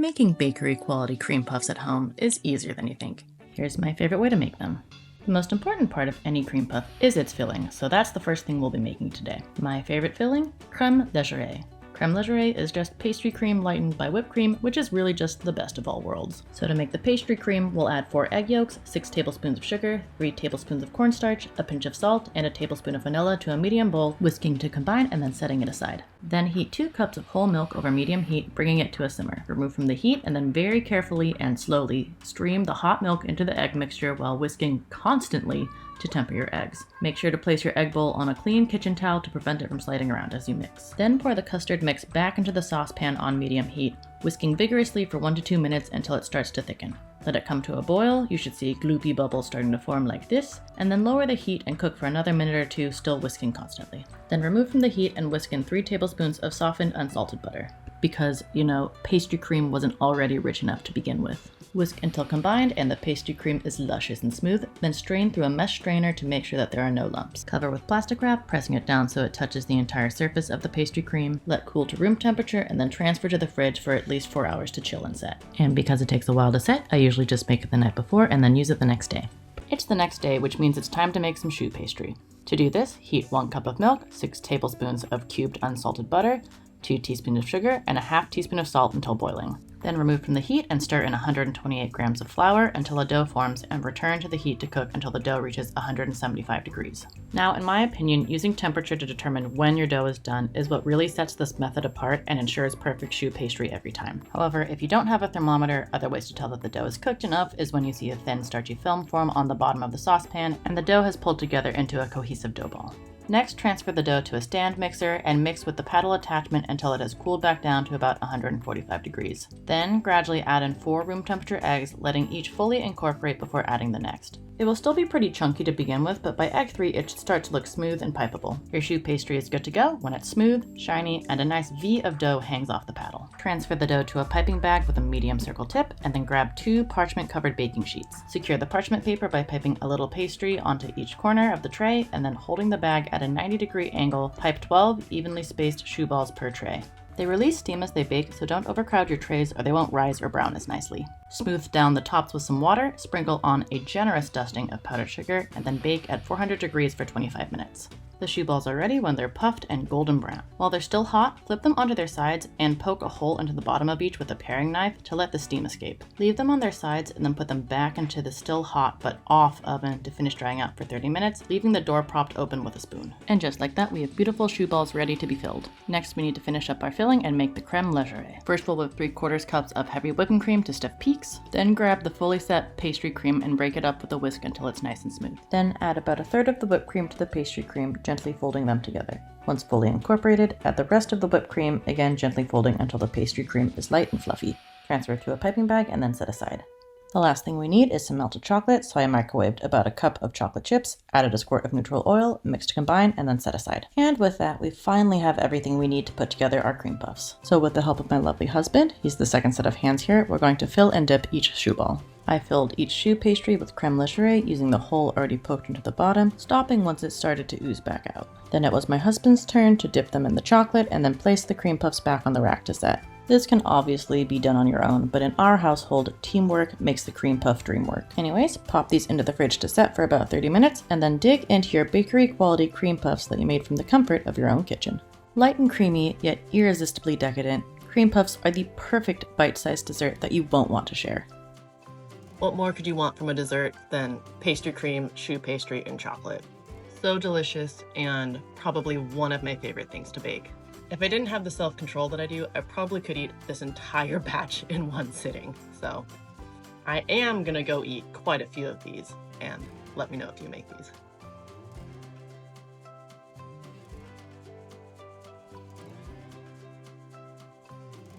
Making bakery quality cream puffs at home is easier than you think. Here's my favorite way to make them. The most important part of any cream puff is its filling, so that's the first thing we'll be making today. My favorite filling? Creme Légère. Creme Légère is just pastry cream lightened by whipped cream, which is really just the best of all worlds. So to make the pastry cream, we'll add 4 egg yolks, 6 tablespoons of sugar, 3 tablespoons of cornstarch, a pinch of salt, and a tablespoon of vanilla to a medium bowl, whisking to combine and then setting it aside. Then heat 2 cups of whole milk over medium heat, bringing it to a simmer. Remove from the heat and then very carefully and slowly stream the hot milk into the egg mixture while whisking constantly to temper your eggs. Make sure to place your egg bowl on a clean kitchen towel to prevent it from sliding around as you mix. Then pour the custard mix back into the saucepan on medium heat, whisking vigorously for 1 to 2 minutes until it starts to thicken. Let it come to a boil. You should see gloopy bubbles starting to form like this, and then lower the heat and cook for another minute or 2, still whisking constantly. Then remove from the heat and whisk in 3 tablespoons of softened unsalted butter. Because, pastry cream wasn't already rich enough to begin with. Whisk until combined and the pastry cream is luscious and smooth, then strain through a mesh strainer to make sure that there are no lumps. Cover with plastic wrap, pressing it down so it touches the entire surface of the pastry cream. Let cool to room temperature and then transfer to the fridge for at least 4 hours to chill and set. And because it takes a while to set, I usually just make it the night before and then use it the next day. It's the next day, which means it's time to make some choux pastry. To do this, heat 1 cup of milk, 6 tablespoons of cubed unsalted butter, 2 teaspoons of sugar, and a half teaspoon of salt until boiling. Then remove from the heat and stir in 128 grams of flour until a dough forms and return to the heat to cook until the dough reaches 175 degrees. Now, in my opinion, using temperature to determine when your dough is done is what really sets this method apart and ensures perfect choux pastry every time. However, if you don't have a thermometer, other ways to tell that the dough is cooked enough is when you see a thin starchy film form on the bottom of the saucepan and the dough has pulled together into a cohesive dough ball. Next, transfer the dough to a stand mixer and mix with the paddle attachment until it has cooled back down to about 145 degrees. Then, gradually add in 4 room temperature eggs, letting each fully incorporate before adding the next. It will still be pretty chunky to begin with, but by egg 3 it should start to look smooth and pipeable. Your choux pastry is good to go when it's smooth, shiny, and a nice V of dough hangs off the paddle. Transfer the dough to a piping bag with a medium circle tip, and then grab 2 parchment-covered baking sheets. Secure the parchment paper by piping a little pastry onto each corner of the tray, and then holding the bag at a 90-degree angle, pipe 12 evenly spaced choux balls per tray. They release steam as they bake, so don't overcrowd your trays or they won't rise or brown as nicely. Smooth down the tops with some water, sprinkle on a generous dusting of powdered sugar, and then bake at 400 degrees for 25 minutes. The choux balls are ready when they're puffed and golden brown. While they're still hot, flip them onto their sides and poke a hole into the bottom of each with a paring knife to let the steam escape. Leave them on their sides and then put them back into the still hot but off oven to finish drying out for 30 minutes, leaving the door propped open with a spoon. And just like that, we have beautiful choux balls ready to be filled. Next, we need to finish up our filling and make the creme légère. First, we'll whip 3/4 cups of heavy whipping cream to stiff peaks. Then grab the fully set pastry cream and break it up with a whisk until it's nice and smooth. Then add about 1/3 of the whipped cream to the pastry cream, gently folding them together. Once fully incorporated, add the rest of the whipped cream, again gently folding until the pastry cream is light and fluffy. Transfer to a piping bag and then set aside. The last thing we need is some melted chocolate, so I microwaved about 1 cup of chocolate chips, added a squirt of neutral oil, mixed to combine, and then set aside. And with that, we finally have everything we need to put together our cream puffs. So with the help of my lovely husband, he's the second set of hands here, we're going to fill and dip each choux ball. I filled each choux pastry with creme légère using the hole already poked into the bottom, stopping once it started to ooze back out. Then it was my husband's turn to dip them in the chocolate and then place the cream puffs back on the rack to set. This can obviously be done on your own, but in our household, teamwork makes the cream puff dream work. Anyways, pop these into the fridge to set for about 30 minutes and then dig into your bakery quality cream puffs that you made from the comfort of your own kitchen. Light and creamy, yet irresistibly decadent, cream puffs are the perfect bite-sized dessert that you won't want to share. What more could you want from a dessert than pastry cream, choux pastry, and chocolate? So delicious and probably one of my favorite things to bake. If I didn't have the self-control that I do, I probably could eat this entire batch in one sitting. So I am gonna go eat quite a few of these and let me know if you make these.